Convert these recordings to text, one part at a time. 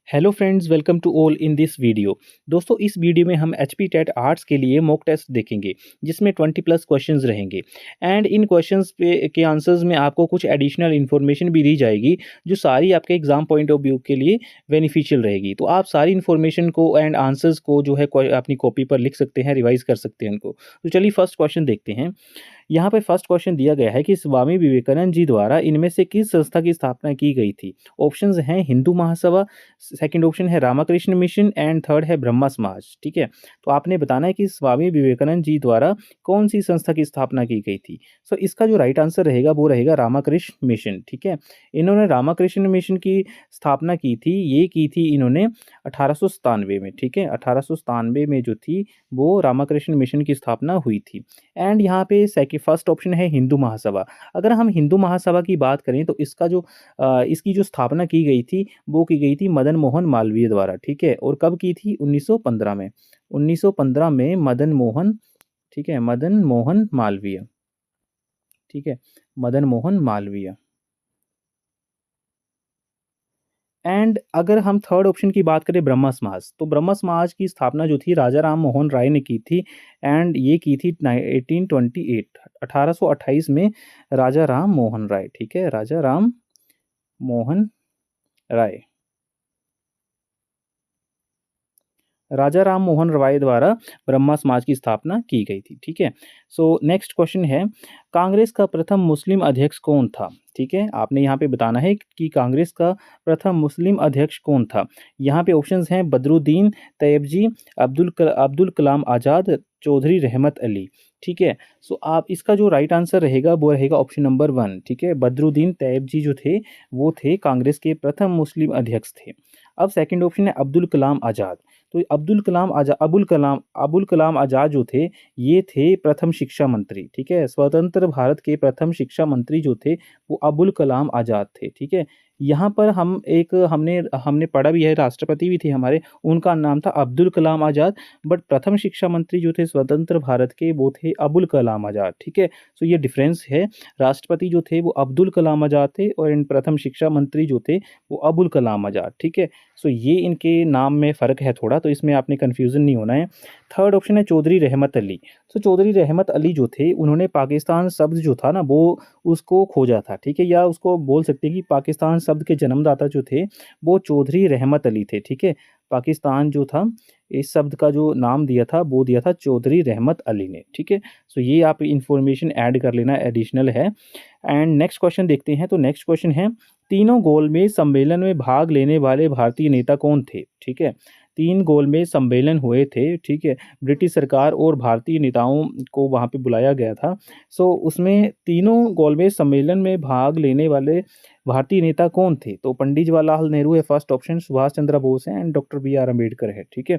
Hello friends, welcome to all in this video. दोस्तों, इस video में हम एचपी टेट आर्ट्स के लिए मॉक टेस्ट देखेंगे जिसमें 20 प्लस क्वेश्चंस रहेंगे। एंड इन क्वेश्चंस पे के आंसर्स में आपको कुछ एडिशनल इन्फॉर्मेशन भी दी जाएगी जो सारी आपके एग्जाम पॉइंट ऑफ व्यू के लिए बेनिफिशियल रहेगी। तो आप सारी इन्फॉर्मेशन को एंड आंसर्स को जो है अपनी कॉपी पर लिख सकते हैं, रिवाइज कर सकते हैं उनको। तो चलिए फर्स्ट क्वेश्चन देखते हैं। यहाँ पे फर्स्ट क्वेश्चन दिया गया है कि स्वामी विवेकानंद जी द्वारा इनमें से किस संस्था की स्थापना की गई थी। ऑप्शंस हैं हिंदू महासभा, सेकंड ऑप्शन है रामकृष्ण मिशन एंड थर्ड है ब्रह्मा समाज। ठीक है, तो आपने बताना है कि स्वामी विवेकानंद जी द्वारा कौन सी संस्था की स्थापना की गई थी। सो इसका जो राइट आंसर रहेगा वो रहेगा रामकृष्ण मिशन। ठीक है, इन्होंने रामकृष्ण मिशन की स्थापना की थी, ये की थी इन्होंने 1897 में। ठीक है, 1897 में जो थी वो रामकृष्ण मिशन की स्थापना हुई थी। एंड यहाँ पे सेकंड फर्स्ट ऑप्शन है हिंदू महासभा। अगर हम हिंदू महासभा की बात करें तो इसकी जो स्थापना की गई थी वो की गई थी मदन मोहन मालवीय द्वारा। ठीक है, और कब की थी? 1915 में। 1915 में मदन मोहन, ठीक है, मदन मोहन मालवीय। ठीक है, मदन मोहन मालवीय। एंड अगर हम थर्ड ऑप्शन की बात करें ब्रह्मा समाज, तो ब्रह्मा समाज की स्थापना जो थी राजा राम मोहन राय ने की थी। एंड ये की थी 1828, 1828 में राजा राम मोहन राय। ठीक है, राजा राम मोहन राय, राजा राम मोहन रॉय द्वारा ब्रह्मा समाज की स्थापना की गई थी। ठीक है, सो नेक्स्ट क्वेश्चन है, कांग्रेस का प्रथम मुस्लिम अध्यक्ष कौन था? ठीक है, आपने यहाँ पे बताना है कि कांग्रेस का प्रथम मुस्लिम अध्यक्ष कौन था। यहाँ पे ऑप्शंस हैं बदरुद्दीन तैयबजी, अब्दुल कलाम आज़ाद, चौधरी रहमत अली। ठीक है, सो आप इसका जो राइट आंसर रहेगा वो रहेगा ऑप्शन नंबर 1। ठीक है, बदरुद्दीन तैयबजी जो थे वो थे कांग्रेस के प्रथम मुस्लिम अध्यक्ष थे। अब सेकंड ऑप्शन है अब्दुल कलाम आज़ाद। तो अबुल कलाम आज़ाद जो थे ये थे प्रथम शिक्षा मंत्री। ठीक है, स्वतंत्र भारत के प्रथम शिक्षा मंत्री जो थे वो अबुल कलाम आज़ाद थे। ठीक है, यहाँ पर हमने हमने पढ़ा भी है, राष्ट्रपति भी थे हमारे, उनका नाम था अब्दुल कलाम आज़ाद। बट प्रथम शिक्षा मंत्री जो थे स्वतंत्र भारत के वो थे अबुल कलाम आज़ाद। ठीक है, सो ये डिफरेंस है। राष्ट्रपति जो थे वो अब्दुल कलाम आज़ाद थे और इन प्रथम शिक्षा मंत्री जो थे वो अबुल कलाम आज़ाद। ठीक है, सो ये इनके नाम में फ़र्क है थोड़ा, तो इसमें आपने कन्फ्यूज़न नहीं होना है। थर्ड ऑप्शन है चौधरी रहमत अली। सो चौधरी रहमत अली जो थे उन्होंने पाकिस्तान शब्द जो था ना वो उसको खोजा था। ठीक है, या उसको बोल सकते हैं कि पाकिस्तान शब्द के जन्मदाता जो थे वो चौधरी रहमत अली थे। ठीक है, पाकिस्तान जो था इस शब्द का जो नाम दिया था वो दिया था चौधरी रहमत अली ने। ठीक है, सो ये आप इंफॉर्मेशन ऐड कर लेना, एडिशनल है। एंड नेक्स्ट क्वेश्चन देखते हैं। तो नेक्स्ट क्वेश्चन है, तीनों गोलमेज सम्मेलन में भाग लेने वाले भारतीय नेता कौन थे? ठीक है, 3 गोलमेज सम्मेलन हुए थे। ठीक है, ब्रिटिश सरकार और भारतीय नेताओं को वहाँ पे बुलाया गया था। सो उसमें तीनों गोलमेज सम्मेलन में भाग लेने वाले भारतीय नेता कौन थे? तो पंडित जवाहरलाल नेहरू है फर्स्ट ऑप्शन, सुभाष चंद्र बोस है and doctor B R Ambedkar है। ठीक है,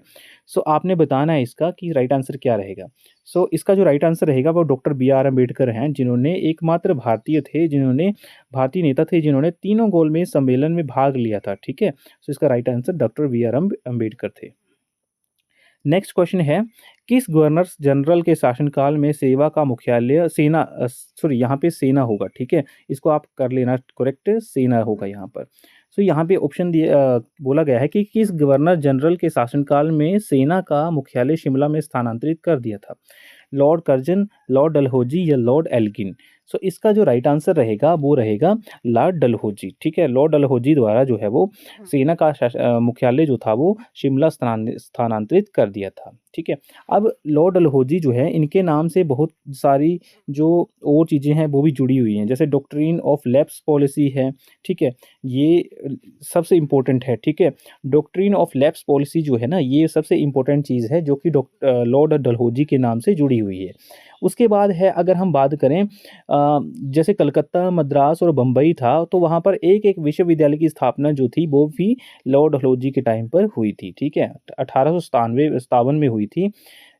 सो आपने बताना है इसका कि राइट आंसर क्या रहेगा। सो इसका जो राइट आंसर रहेगा वो डॉक्टर बी आर अम्बेडकर हैं, जिन्होंने एकमात्र भारतीय थे, जिन्होंने भारतीय नेता थे जिन्होंने तीनों गोलमेज सम्मेलन में भाग लिया था। ठीक है, सो इसका right answer doctor B R Ambedkar थे। नेक्स्ट क्वेश्चन है, किस गवर्नर जनरल के शासनकाल में सेवा का मुख्यालय यहाँ पे सेना होगा। ठीक है, इसको आप कर लेना करेक्ट, सेना होगा यहाँ पर। सो यहाँ पे ऑप्शन बोला गया है कि किस गवर्नर जनरल के शासनकाल में सेना का मुख्यालय शिमला में स्थानांतरित कर दिया था। लॉर्ड कर्जन, लॉर्ड डलहौजी या लॉर्ड एल्गिन। सो इसका जो राइट आंसर रहेगा वो रहेगा लॉर्ड डलहौजी। ठीक है, लॉर्ड डलहौजी द्वारा जो है वो सेना का मुख्यालय जो था वो शिमला स्थानांतरित कर दिया था। ठीक है, अब लॉर्ड डलहौजी जो है इनके नाम से बहुत सारी जो और चीज़ें हैं वो भी जुड़ी हुई हैं, जैसे डॉक्ट्रिन ऑफ लैप्स पॉलिसी है। ठीक है, ये सबसे इम्पोर्टेंट है। ठीक है, डॉक्ट्रिन ऑफ लैप्स पॉलिसी जो है ना ये सबसे इम्पोर्टेंट चीज़ है जो कि लॉर्ड डलहौजी के नाम से जुड़ी हुई है। उसके बाद है, अगर हम बात करें जैसे कलकत्ता, मद्रास और बम्बई था तो वहाँ पर एक एक विश्वविद्यालय की स्थापना जो थी वो भी लॉर्ड डलहौजी के टाइम पर हुई थी। ठीक है, 1897 में हुई थी।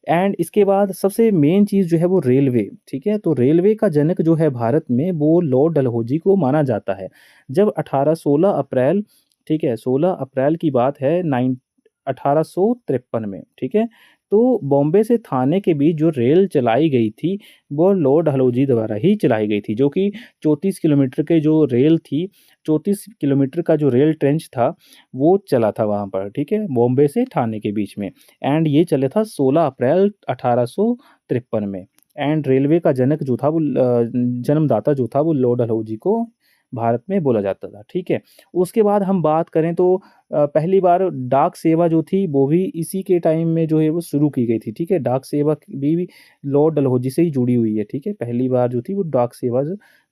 एंड इसके बाद सबसे मेन चीज़ जो है वो रेलवे। ठीक है, तो रेलवे का जनक जो है भारत में वो लॉर्ड डलहौजी को माना जाता है। जब 16 अप्रैल, ठीक है, 16 अप्रैल की बात है 1853 में। ठीक है, तो बॉम्बे से थाने के बीच जो रेल चलाई गई थी, वो लॉर्ड डलहौजी द्वारा ही चलाई गई थी, जो कि 34 किलोमीटर के जो रेल थी, 34 किलोमीटर का जो रेल ट्रेंच था, वो चला था वहाँ पर, ठीक है? बॉम्बे से ठाणे के बीच में, एंड ये चला था 16 अप्रैल 1853 में। एंड रेलवे का जनक जो था वो जन्मदाता जो था वो लॉर्ड डलहौजी को भारत में बोला जाता था, ठीक है? उसके बाद हम बात करें तो पहली बार डाक सेवा जो थी वो भी इसी के टाइम में जो है वो शुरू की गई थी, ठीक है? डाक सेवा भी लॉर्ड डलहौजी से ही जुड़ी हुई है, ठीक है? पहली बार जो थी वो डाक सेवा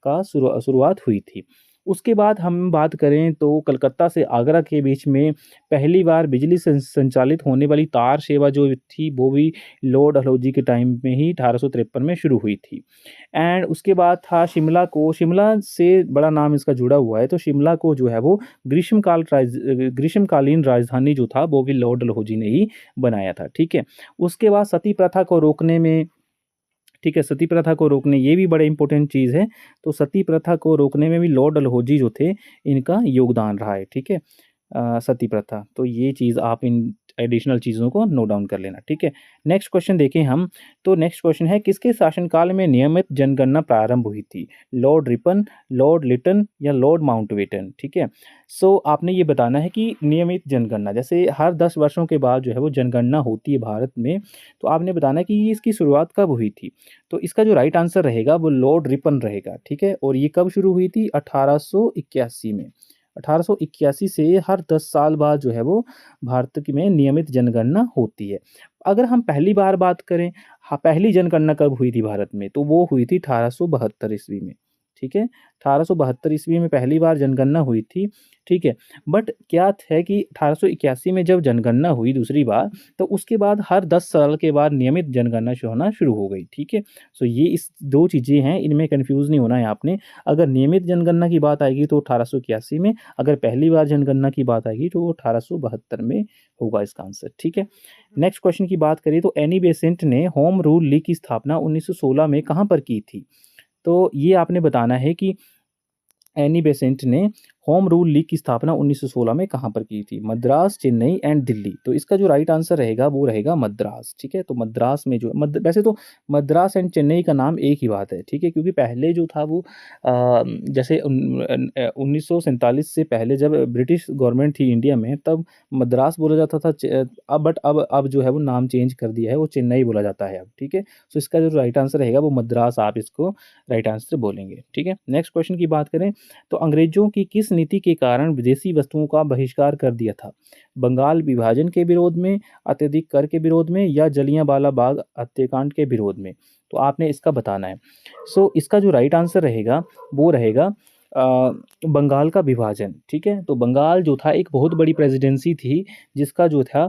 का शुरुआत हुई थी। उसके बाद हम बात करें तो कलकत्ता से आगरा के बीच में पहली बार बिजली संचालित होने वाली तार सेवा जो थी वो भी लॉर्ड डलहौजी के टाइम में ही 1853 में शुरू हुई थी। एंड उसके बाद था शिमला से बड़ा नाम इसका जुड़ा हुआ है, तो शिमला को जो है वो ग्रीष्मकालीन राजधानी जो था वो भी लॉर्ड डलहौजी ने ही बनाया था, ठीक है? उसके बाद सती प्रथा को रोकने में, ठीक है, सती प्रथा को रोकने, ये भी बड़े इंपॉर्टेंट चीज़ है, तो सती प्रथा को रोकने में भी लॉर्ड डलहौजी जो थे, इनका योगदान रहा है, ठीक है? सती प्रथा, तो ये चीज़ आप इन एडिशनल चीज़ों को नोट डाउन कर लेना, ठीक है? नेक्स्ट क्वेश्चन देखें हम, तो नेक्स्ट क्वेश्चन है किसके शासनकाल में नियमित जनगणना प्रारंभ हुई थी? लॉर्ड रिपन, लॉर्ड लिटन या लॉर्ड माउंटबेटन, ठीक है? सो आपने ये बताना है कि नियमित जनगणना, जैसे हर 10 वर्षों के बाद जो है वो जनगणना होती है भारत में, तो आपने बताना है कि ये इसकी शुरुआत कब हुई थी? तो इसका जो राइट आंसर रहेगा वो लॉर्ड रिपन रहेगा, ठीक है? और ये कब शुरू हुई थी? 1881 में। 1881 से हर 10 साल बाद जो है वो भारत की में नियमित जनगणना होती है। अगर हम पहली बार बात करें, हाँ, पहली जनगणना कब हुई थी भारत में? तो वो हुई थी 1872 ईस्वी में, ठीक है? 1872 ईस्वी में पहली बार जनगणना हुई थी, ठीक है? बट क्या है कि 1881 में जब जनगणना हुई दूसरी बार, तो उसके बाद हर 10 साल के बाद नियमित जनगणना होना शुरू हो गई, ठीक है? सो ये इस 2 चीज़ें हैं, इनमें कन्फ्यूज़ नहीं होना है आपने। अगर नियमित जनगणना की बात आएगी तो 1881 में, अगर पहली बार जनगणना की बात आएगी तो वो 1872 में होगा इसका आंसर, ठीक है? नेक्स्ट क्वेश्चन की बात करें तो एनी बेसेंट ने होम रूल लीग की स्थापना 1916 में कहाँ पर की थी? तो ये आपने बताना है कि एनी बेसेंट ने होम रूल लीग की स्थापना 1916 में कहाँ पर की थी? मद्रास, चेन्नई एंड दिल्ली। तो इसका जो राइट आंसर रहेगा वो रहेगा मद्रास, ठीक है? तो मद्रास में जो वैसे तो मद्रास एंड चेन्नई का नाम एक ही बात है, ठीक है? क्योंकि पहले जो था वो जैसे 1947 से पहले जब ब्रिटिश गवर्नमेंट थी इंडिया में, तब मद्रास बोला जाता था, अब जो है वो नाम चेंज कर दिया है, वो चेन्नई बोला जाता है अब, ठीक है? सो इसका जो राइट आंसर रहेगा वो मद्रास, आप इसको राइट आंसर बोलेंगे, ठीक है? नेक्स्ट क्वेश्चन की बात करें तो अंग्रेजों की किस नीति के कारण विदेशी वस्तुओं का बहिष्कार कर दिया था? बंगाल विभाजन के विरोध में, अत्यधिक कर के विरोध में या जलियांवाला बाग हत्याकांड के विरोध में? तो आपने इसका बताना है। सो इसका जो राइट आंसर रहेगा वो रहेगा बंगाल का विभाजन, ठीक है? तो बंगाल जो था एक बहुत बड़ी प्रेसिडेंसी थी, जिसका जो था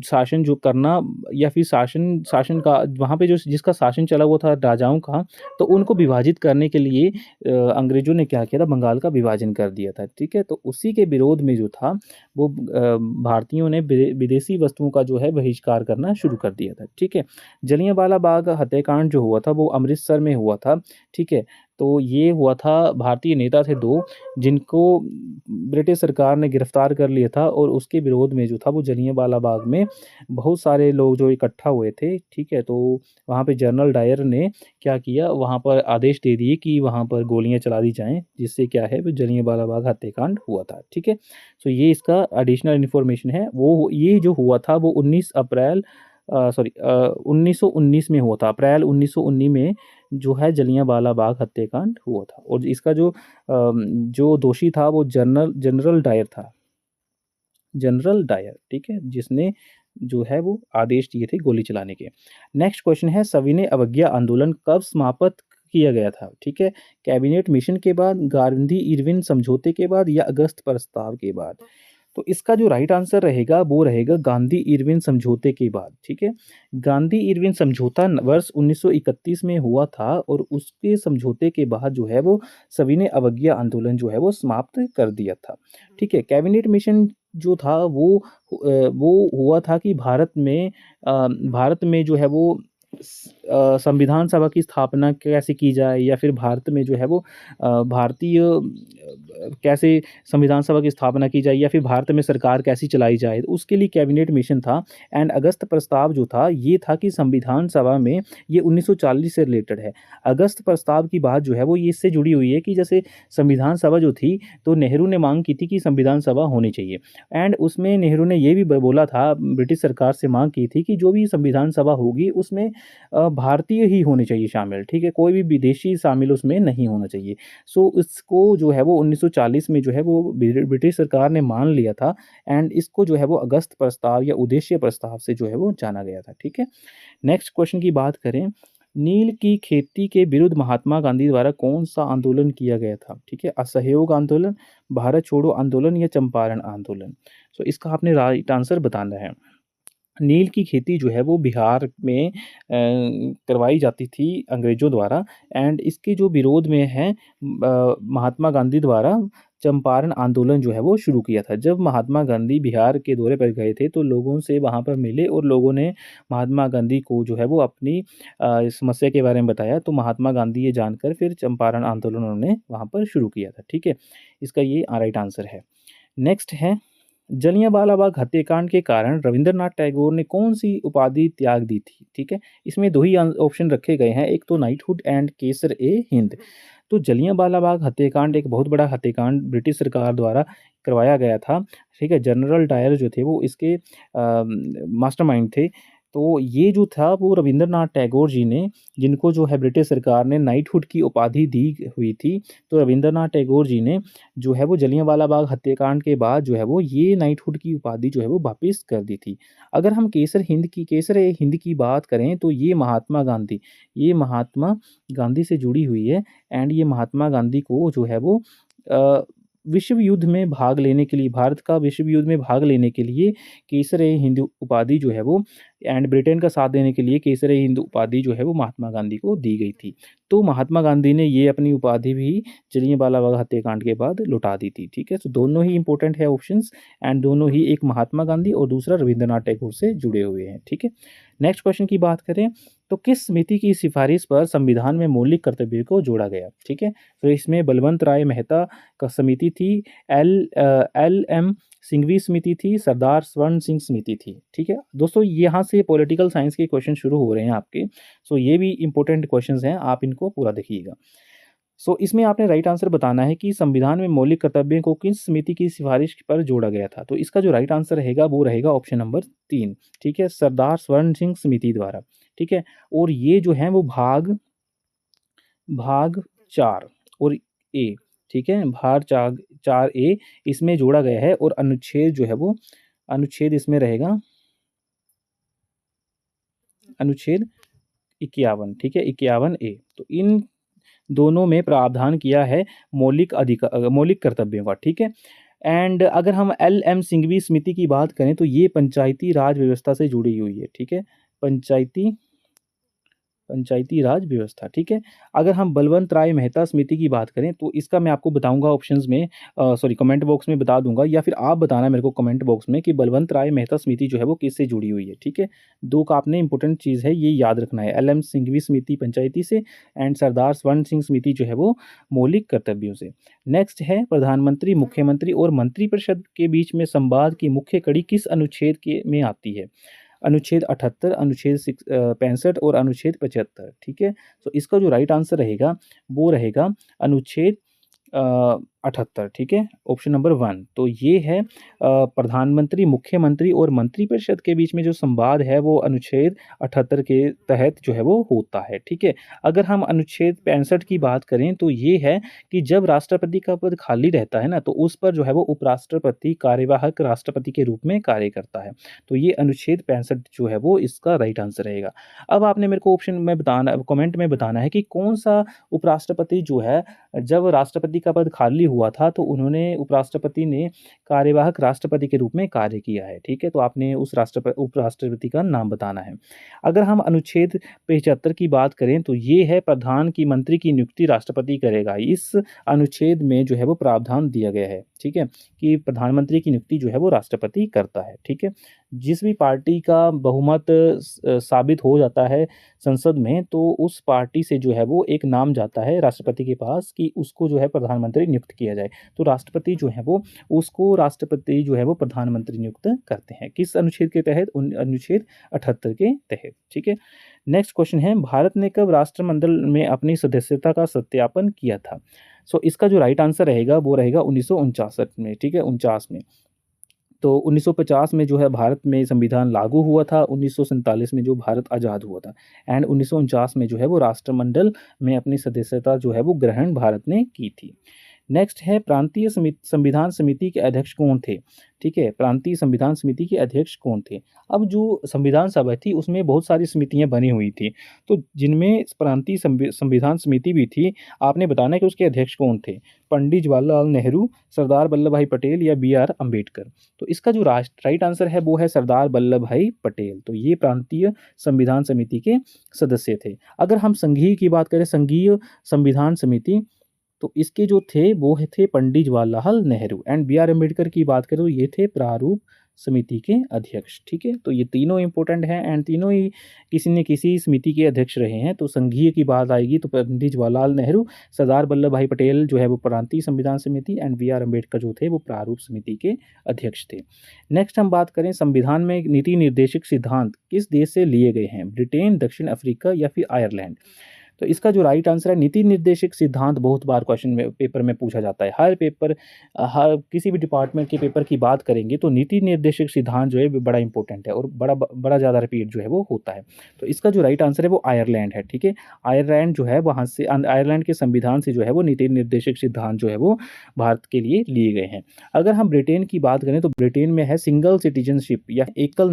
शासन जो करना या फिर शासन शासन का वहाँ पे जो जिसका शासन चला वो था राजाओं का, तो उनको विभाजित करने के लिए अंग्रेज़ों ने क्या किया था, बंगाल का विभाजन कर दिया था, ठीक है? तो उसी के विरोध में जो था वो भारतीयों ने विदेशी वस्तुओं का जो है बहिष्कार करना शुरू कर दिया था, ठीक है? जलियांवाला बाग हत्याकांड जो हुआ था वो अमृतसर में हुआ था, ठीक है? तो ये हुआ था, भारतीय नेता थे 2 जिनको ब्रिटिश सरकार ने गिरफ्तार कर लिया था, और उसके विरोध में जो था वो जलियांवाला बाग में बहुत सारे लोग जो इकट्ठा हुए थे, ठीक है? तो वहाँ पे जनरल डायर ने क्या किया, वहाँ पर आदेश दे दिए कि वहाँ पर गोलियाँ चला दी जाएँ, जिससे क्या है वो जलियांवाला बाग हत्याकांड हुआ था, ठीक है? सो ये इसका एडिशनल इन्फॉर्मेशन है। वो ये जो हुआ था वो 1919 में हुआ था, अप्रैल 1919 में जो है जलियांवाला बाग हत्याकांड हुआ था, और इसका जो दोषी था वो जनरल डायर था। जनरल डायर, ठीक है? जिसने जो है वो आदेश दिए थे गोली चलाने के। नेक्स्ट क्वेश्चन है सविनय अवज्ञा आंदोलन कब समाप्त किया गया था? ठीक है? कैबिनेट मिशन के बाद, गांधी-इरविन समझौते के बाद या अगस्त प्रस्ताव के बाद? तो इसका जो राइट आंसर रहेगा वो रहेगा गांधी-इरविन समझौते के बाद, ठीक है? गांधी-इरविन समझौता वर्ष 1931 में हुआ था, और उसके समझौते के बाद जो है वो सविनय अवज्ञा आंदोलन जो है वो समाप्त कर दिया था, ठीक है? कैबिनेट मिशन जो था वो हुआ था कि भारत में जो है वो संविधान सभा की स्थापना कैसे की जाए, या फिर भारत में जो है वो भारतीय कैसे संविधान सभा की स्थापना की जाए, या फिर भारत में सरकार कैसी चलाई जाए, तो उसके लिए कैबिनेट मिशन था। एंड अगस्त प्रस्ताव जो था ये था कि संविधान सभा में, ये 1940 से रिलेटेड है। अगस्त प्रस्ताव की बात जो है वो ये इससे जुड़ी हुई है कि जैसे संविधान सभा जो थी, तो नेहरू ने मांग की थी कि संविधान सभा होनी चाहिए। एंड उसमें नेहरू ने ये भी बोला था, ब्रिटिश सरकार से मांग की थी कि जो भी संविधान सभा होगी उसमें भारतीय ही होने चाहिए शामिल, ठीक है, कोई भी विदेशी शामिल उसमें नहीं होना चाहिए। सो इसको जो है वो 1940 में जो है वो ब्रिटिश सरकार ने मान लिया था। एंड इसको जो है वो अगस्त प्रस्ताव या उद्देश्य प्रस्ताव से जो है वो जाना गया था, ठीक है। नेक्स्ट क्वेश्चन की बात करें, नील की खेती के विरुद्ध महात्मा गांधी द्वारा कौन सा आंदोलन किया गया था, ठीक है, असहयोग आंदोलन, भारत छोड़ो आंदोलन, या चंपारण आंदोलन। सो इसका आपने राइट आंसर बताना है। नील की खेती जो है वो बिहार में करवाई जाती थी अंग्रेज़ों द्वारा। एंड इसके जो विरोध में है महात्मा गांधी द्वारा चंपारण आंदोलन जो है वो शुरू किया था। जब महात्मा गांधी बिहार के दौरे पर गए थे तो लोगों से वहाँ पर मिले और लोगों ने महात्मा गांधी को जो है वो अपनी इस समस्या के बारे में बताया। तो महात्मा गांधी ये जानकर फिर चंपारण आंदोलन उन्होंने वहाँ पर शुरू किया था, ठीक है। इसका ये राइट आंसर है। नेक्स्ट है, जलियांवाला बाग हत्याकांड के कारण रविंद्रनाथ टैगोर ने कौन-सी उपाधि त्याग दी थी? ठीक है, इसमें 2 ही ऑप्शन रखे गए हैं, एक तो नाइटहुड एंड केसर-ए-हिंद। तो जलियांवाला बाग हत्याकांड एक बहुत बड़ा हत्याकांड ब्रिटिश सरकार द्वारा करवाया गया था, ठीक है। जनरल डायर जो थे वो इसके मास्टरमाइंड थे। तो ये जो था वो रविंद्रनाथ टैगोर जी ने, जिनको जो है ब्रिटिश सरकार ने नाइटहुड की उपाधि दी हुई थी, तो रविंद्रनाथ टैगोर जी ने जो है वो जलियांवाला बाग हत्याकांड के बाद जो है वो ये नाइटहुड की उपाधि जो है वो वापिस कर दी थी। अगर हम केसर-ए-हिंद की बात करें तो ये महात्मा गांधी से जुड़ी हुई है। एंड ये महात्मा गांधी को जो है वो अ, विश्व युद्ध में भाग लेने के लिए, भारत का विश्व युद्ध में भाग लेने के लिए केसर-ए-हिंद उपाधि जो है वो, एंड ब्रिटेन का साथ देने के लिए केसर-ए-हिंद उपाधि जो है वो महात्मा गांधी को दी गई थी। तो महात्मा गांधी ने ये अपनी उपाधि भी जलियांवाला बाग हत्याकांड के बाद लौटा दी थी, ठीक है। तो दोनों ही इंपॉर्टेंट है ऑप्शंस। एंड दोनों ही, एक महात्मा गांधी और दूसरा रविंद्रनाथ टैगोर से जुड़े हुए हैं, ठीक है। नेक्स्ट क्वेश्चन की बात करें तो किस समिति की सिफारिश पर संविधान में मौलिक कर्तव्य को जोड़ा गया, ठीक है। तो इसमें बलवंत राय मेहता का समिति थी, एल एम सिंघवी समिति थी, सरदार स्वर्ण सिंह समिति थी, ठीक है। दोस्तों यहाँ से पॉलिटिकल साइंस के क्वेश्चन शुरू हो रहे हैं आपके। सो ये भी इंपॉर्टेंट क्वेश्चंस हैं, आप इनको पूरा देखिएगा। सो इसमें आपने राइट आंसर बताना है कि संविधान में मौलिक कर्तव्यों को किस समिति की सिफारिश पर जोड़ा गया था। तो इसका जो राइट आंसर रहेगा वो रहेगा ऑप्शन नंबर 3, ठीक है, सरदार स्वर्ण सिंह समिति द्वारा, ठीक है। और ये जो है वो भाग भाग 4 और ए, ठीक है, भाग 4 ए इसमें जोड़ा गया है। और अनुच्छेद जो है वो, अनुच्छेद इसमें रहेगा अनुच्छेद 51, ठीक है, 51 ए। तो इन दोनों में प्रावधान किया है मौलिक कर्तव्यों का, ठीक है। एंड अगर हम एल एम सिंघवी समिति की बात करें तो ये पंचायती राज व्यवस्था से जुड़ी हुई है, ठीक है, पंचायती पंचायती राज व्यवस्था, ठीक है। अगर हम बलवंत राय मेहता समिति की बात करें तो इसका मैं आपको बताऊँगा ऑप्शंस में, सॉरी कमेंट बॉक्स में बता दूँगा, या फिर आप बताना मेरे को कमेंट बॉक्स में कि बलवंत राय मेहता समिति जो है वो किससे जुड़ी हुई है, ठीक है। 2 का आपने इंपॉर्टेंट चीज़ है ये याद रखना है, एल एम सिंघवी समिति पंचायती से, एंड सरदार स्वर्ण सिंह समिति जो है वो मौलिक कर्तव्यों से। नेक्स्ट है, प्रधानमंत्री, मुख्यमंत्री और मंत्रिपरिषद के बीच में संवाद की मुख्य कड़ी किस अनुच्छेद के में आती है? अनुच्छेद 78, अनुच्छेद 65 और अनुच्छेद 75, ठीक है। तो इसका जो राइट आंसर रहेगा वो रहेगा अनुच्छेद 78, ठीक है, ऑप्शन नंबर 1। तो ये है प्रधानमंत्री, मुख्यमंत्री और मंत्रिपरिषद के बीच में जो संवाद है वो अनुच्छेद 78 के तहत जो है वो होता है, ठीक है। अगर हम अनुच्छेद 65 की बात करें तो ये है कि जब राष्ट्रपति का पद खाली रहता है ना, तो उस पर जो है वो उपराष्ट्रपति कार्यवाहक राष्ट्रपति के रूप में कार्य करता है। तो ये अनुच्छेद 65 जो है वो इसका राइट आंसर रहेगा। अब आपने मेरे को ऑप्शन में बताना, कमेंट में बताना है कि कौन-सा उपराष्ट्रपति जो है, जब राष्ट्रपति का पद खाली हुआ था तो उन्होंने, उपराष्ट्रपति ने कार्यवाहक राष्ट्रपति के रूप में कार्य किया है, ठीक है। तो आपने उस उपराष्ट्रपति का नाम बताना है। अगर हम अनुच्छेद 75 की बात करें तो ये है प्रधान की मंत्री की नियुक्ति राष्ट्रपति करेगा। इस अनुच्छेद में जो है वो प्रावधान दिया गया है, ठीक है, कि प्रधानमंत्री की नियुक्ति जो है वो राष्ट्रपति करता है, ठीक है। जिस भी पार्टी का बहुमत साबित हो जाता है संसद में, तो उस पार्टी से जो है वो एक नाम जाता है राष्ट्रपति के पास कि उसको जो है प्रधानमंत्री नियुक्त किया जाए। तो राष्ट्रपति जो है वो उसको राष्ट्रपति जो है वो प्रधानमंत्री नियुक्त करते हैं। किस अनुच्छेद के तहत? अनुच्छेद 78 के तहत, ठीक है। नेक्स्ट क्वेश्चन है, भारत ने कब राष्ट्रमंडल में अपनी सदस्यता का सत्यापन किया था? सो इसका जो राइट आंसर रहेगा वो रहेगा 1949 में, ठीक है, 49 में। तो 1950 में जो है भारत में संविधान लागू हुआ था, 1947 में जो भारत आज़ाद हुआ था, एंड 1949 में जो है वो राष्ट्रमंडल में अपनी सदस्यता जो है वो ग्रहण भारत ने की थी। नेक्स्ट है, प्रांतीय संविधान समिति के अध्यक्ष कौन थे? ठीक है, प्रांतीय संविधान समिति के अध्यक्ष कौन थे? अब जो संविधान सभा थी उसमें बहुत सारी समितियां बनी हुई थी, तो जिनमें प्रांतीय संविधान समिति भी थी, आपने बताना है कि उसके अध्यक्ष कौन थे? पंडित जवाहरलाल नेहरू, सरदार वल्लभ भाई पटेल या B.R. अम्बेडकर। तो इसका जो राइट आंसर है वो है सरदार वल्लभ भाई पटेल। तो ये प्रांतीय संविधान समिति के सदस्य थे। अगर हम संघीय की बात करें, संघीय संविधान समिति, तो इसके जो थे वो थे पंडित जवाहरलाल नेहरू, एंड B.R. अम्बेडकर की बात करें तो ये थे प्रारूप समिति के अध्यक्ष, ठीक है। तो ये तीनों इंपॉर्टेंट हैं एंड तीनों ही किसी न किसी समिति के अध्यक्ष रहे हैं। तो संघीय की बात आएगी तो पंडित जवाहरलाल नेहरू, सरदार वल्लभ भाई पटेल जो है वो प्रांतीय संविधान समिति, एंड B.R. अम्बेडकर जो थे वो प्रारूप समिति के अध्यक्ष थे। नेक्स्ट हम बात करें, संविधान में नीति निर्देशक सिद्धांत किस देश से लिए गए हैं? ब्रिटेन, दक्षिण अफ्रीका या फिर आयरलैंड। तो इसका जो राइट आंसर है, नीति निर्देशक सिद्धांत बहुत बार क्वेश्चन में पेपर में पूछा जाता है। हर किसी भी डिपार्टमेंट के पेपर की बात करेंगे तो नीति निर्देशक सिद्धांत जो है वो बड़ा इंपॉर्टेंट है और बड़ा ज़्यादा रिपीट जो है वो होता है। तो इसका जो राइट आंसर है वो आयरलैंड है, ठीक है। आयरलैंड जो है वहाँ से, आयरलैंड के संविधान से जो है वो नीति निर्देशक सिद्धांत जो है वो भारत के लिए लिए गए हैं। अगर हम ब्रिटेन की बात करें तो ब्रिटेन में है सिंगल सिटीजनशिप या एकल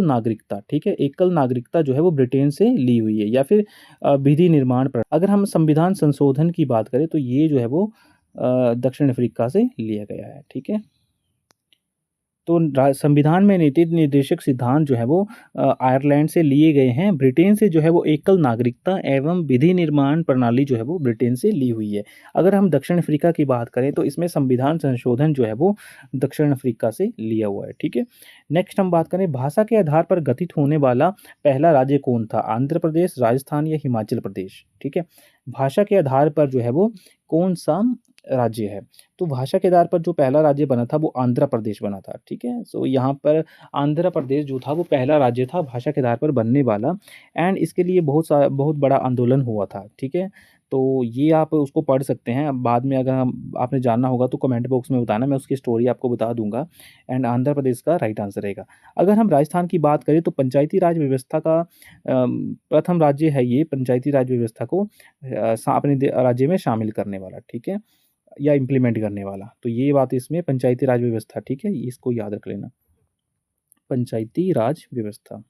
नागरिकता, ठीक है। एकल नागरिकता जो है वो ब्रिटेन से ली हुई है, या फिर विधि निर्माण पर। अगर हम संविधान संशोधन की बात करें तो ये जो है वो दक्षिण अफ्रीका से लिया गया है, ठीक है। तो संविधान में नीति निर्देशक सिद्धांत जो है वो आयरलैंड से लिए गए हैं। ब्रिटेन से जो है वो एकल नागरिकता एवं विधि निर्माण प्रणाली जो है वो ब्रिटेन से ली हुई है। अगर हम दक्षिण अफ्रीका की बात करें तो इसमें संविधान संशोधन जो है वो दक्षिण अफ्रीका से लिया हुआ है, ठीक है। नेक्स्ट हम बात करें, भाषा के आधार पर गठित होने वाला पहला राज्य कौन था? आंध्र प्रदेश, राजस्थान या हिमाचल प्रदेश, ठीक है। भाषा के आधार पर जो है वो कौन सा राज्य है? तो भाषा के आधार पर जो पहला राज्य बना था वो आंध्र प्रदेश बना था, ठीक है। सो यहाँ पर आंध्र प्रदेश जो था वो पहला राज्य था भाषा के आधार पर बनने वाला, एंड इसके लिए बहुत बड़ा आंदोलन हुआ था, ठीक है। तो ये आप उसको पढ़ सकते हैं। अब बाद में अगर आपने जानना होगा तो कमेंट बॉक्स में बताना, मैं उसकी स्टोरी आपको बता दूंगा। एंड आंध्र प्रदेश का राइट आंसर रहेगा। अगर हम राजस्थान की बात करें तो पंचायती राज व्यवस्था का प्रथम राज्य है ये, पंचायती राज व्यवस्था को अपने राज्य में शामिल करने वाला, ठीक है, या इम्प्लीमेंट करने वाला। तो ये बात इसमें पंचायती राज व्यवस्था, ठीक है, इसको याद रख लेना, पंचायती राज व्यवस्था,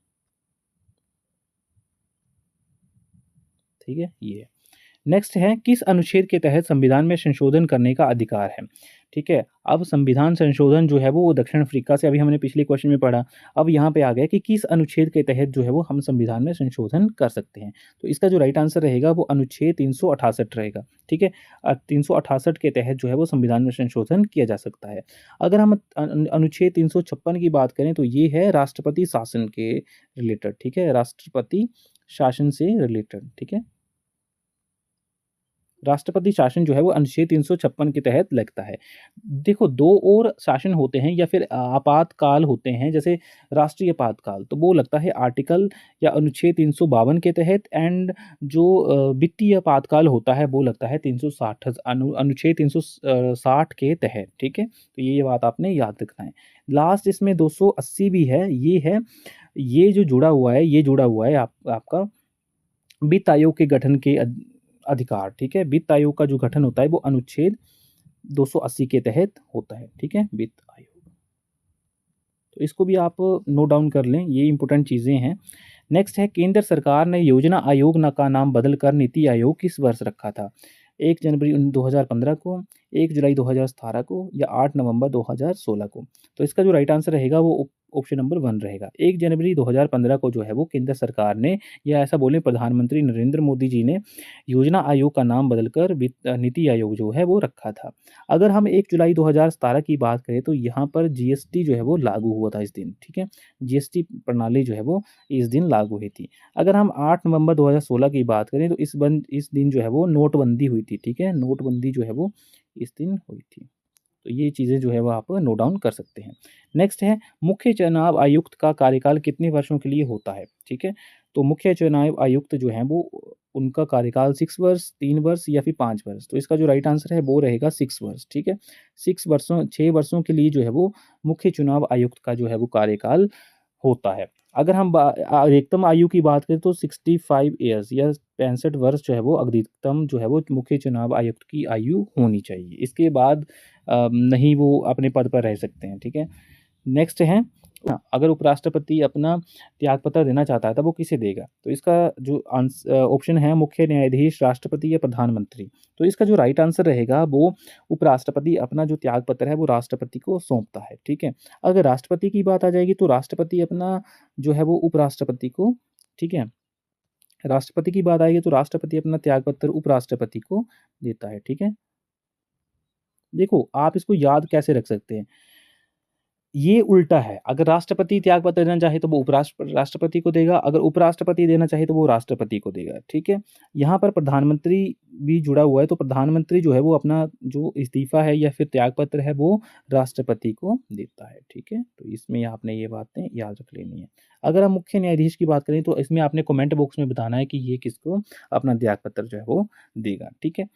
ठीक है ये। नेक्स्ट है, किस अनुच्छेद के तहत संविधान में संशोधन करने का अधिकार है? ठीक है, अब संविधान संशोधन जो है वो दक्षिण अफ्रीका से, अभी हमने पिछले क्वेश्चन में पढ़ा, अब यहाँ पे आ गया कि किस अनुच्छेद के तहत जो है वो हम संविधान में संशोधन कर सकते हैं। तो इसका जो राइट आंसर रहेगा वो अनुच्छेद 368 रहेगा, ठीक है। 368 के तहत जो है वो संविधान में संशोधन किया जा सकता है। अगर हम अनुच्छेद 356 की बात करें तो ये है राष्ट्रपति शासन के रिलेटेड, ठीक है, राष्ट्रपति शासन से रिलेटेड, ठीक है। राष्ट्रपति शासन जो है वो अनुच्छेद 356 के तहत लगता है। देखो, 2 और शासन होते हैं या फिर आपातकाल होते हैं, जैसे राष्ट्रीय आपातकाल, तो वो लगता है आर्टिकल या अनुच्छेद 352 के तहत, एंड जो वित्तीय आपातकाल होता है वो लगता है 360 अनुच्छेद 360 के तहत, ठीक है। तो ये बात आपने याद रखना है। लास्ट इसमें 280 भी है, ये जो जुड़ा हुआ है, ये जुड़ा हुआ है आपका वित्त आयोग के गठन के अधिकार, ठीक है। वित्त आयोग का जो गठन होता है वो अनुच्छेद 280 के तहत होता है, ठीक है, वित्त आयोग। तो इसको भी आप नोट डाउन कर लें, ये इंपॉर्टेंट चीज़ें हैं। नेक्स्ट है, केंद्र सरकार ने योजना आयोग का नाम बदलकर नीति आयोग किस वर्ष रखा था? 1 जनवरी 2015 को, 1 जुलाई 2017 को, या 8 नवंबर 2016 को। तो इसका जो राइट आंसर रहेगा वो ऑप्शन नंबर 1 रहेगा। 1 जनवरी 2015 को जो है वो केंद्र सरकार ने, या ऐसा बोलें प्रधानमंत्री नरेंद्र मोदी जी ने योजना आयोग का नाम बदलकर वित्त नीति आयोग जो है वो रखा था। अगर हम 1 जुलाई 2017 की बात करें तो यहाँ पर जीएसटी जो है वो लागू हुआ था इस दिन, ठीक है? जीएसटी प्रणाली जो है वो इस दिन लागू हुई थी। अगर हम 8 नवंबर 2016 की बात करें तो इस दिन जो है वो नोटबंदी हुई थी, ठीक है? नोटबंदी जो है वो इस दिन हुई थी। तो ये चीज़ें जो है वो आप नोट डाउन कर सकते हैं। नेक्स्ट है मुख्य चुनाव आयुक्त का कार्यकाल कितने वर्षों के लिए होता है? ठीक है? तो मुख्य चुनाव आयुक्त जो हैं वो उनका कार्यकाल 6 वर्ष, 3 वर्ष या फिर 5 वर्ष। तो इसका जो राइट आंसर है वो रहेगा 6 वर्ष, ठीक है? 6 वर्षों के लिए जो है वो मुख्य चुनाव आयुक्त का जो है वो कार्यकाल होता है। अगर हम अधिकतम आयु की बात करें तो 65 इयर्स या 65 वर्ष जो है वो अधिकतम जो है वो मुख्य चुनाव आयुक्त की आयु होनी चाहिए। इसके बाद नहीं वो अपने पद पर रह सकते हैं, ठीक है? नेक्स्ट है अगर उपराष्ट्रपति अपना त्यागपत्र देना चाहता है तब वो किसे देगा? तो इसका जो ऑप्शन है मुख्य न्यायाधीश, राष्ट्रपति या प्रधानमंत्री। तो इसका जो राइट आंसर रहेगा वो उपराष्ट्रपति अपना जो त्यागपत्र है वो राष्ट्रपति को सौंपता है, ठीक है? अगर राष्ट्रपति की बात आ जाएगी तो राष्ट्रपति अपना जो है वो उपराष्ट्रपति को, ठीक है? राष्ट्रपति की बात आएगी तो राष्ट्रपति अपना त्यागपत्र उपराष्ट्रपति को देता है, ठीक है? देखो, आप इसको याद कैसे रख सकते हैं? ये उल्टा है, अगर राष्ट्रपति त्यागपत्र देना चाहे तो वो राष्ट्रपति को देगा, अगर उपराष्ट्रपति देना चाहे तो वो राष्ट्रपति को देगा, ठीक है? यहाँ पर प्रधानमंत्री भी जुड़ा हुआ है, तो प्रधानमंत्री जो है वो अपना जो इस्तीफ़ा है या फिर त्यागपत्र है वो राष्ट्रपति को देता है, ठीक है? तो इसमें आपने ये बातें याद रख लेनी है। अगर हम मुख्य न्यायाधीश की बात करें तो इसमें आपने कमेंट बॉक्स में बताना है कि ये किसको अपना त्यागपत्र जो है वो देगा, ठीक है?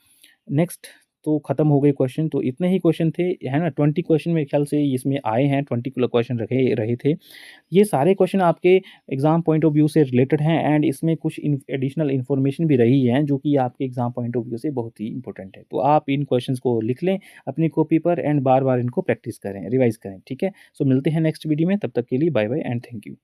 नेक्स्ट तो खत्म हो गए क्वेश्चन, तो इतने ही क्वेश्चन थे, है ना? 20 क्वेश्चन मेरे ख्याल से इसमें आए हैं, 20 क्वेश्चन रखे रहे थे। ये सारे क्वेश्चन आपके एग्ज़ाम पॉइंट ऑफ व्यू से रिलेटेड हैं एंड इसमें कुछ एडिशनल इन्फॉर्मेशन भी रही है जो कि आपके एग्ज़ाम पॉइंट ऑफ व्यू से बहुत ही इंपॉर्टेंट है। तो आप इन क्वेश्चंस को लिख लें अपनी कॉपी पर एंड बार-बार इनको प्रैक्टिस करें, रिवाइज़ करें, ठीक है? सो मिलते हैं नेक्स्ट वीडियो में, तब तक के लिए bye bye and thank you.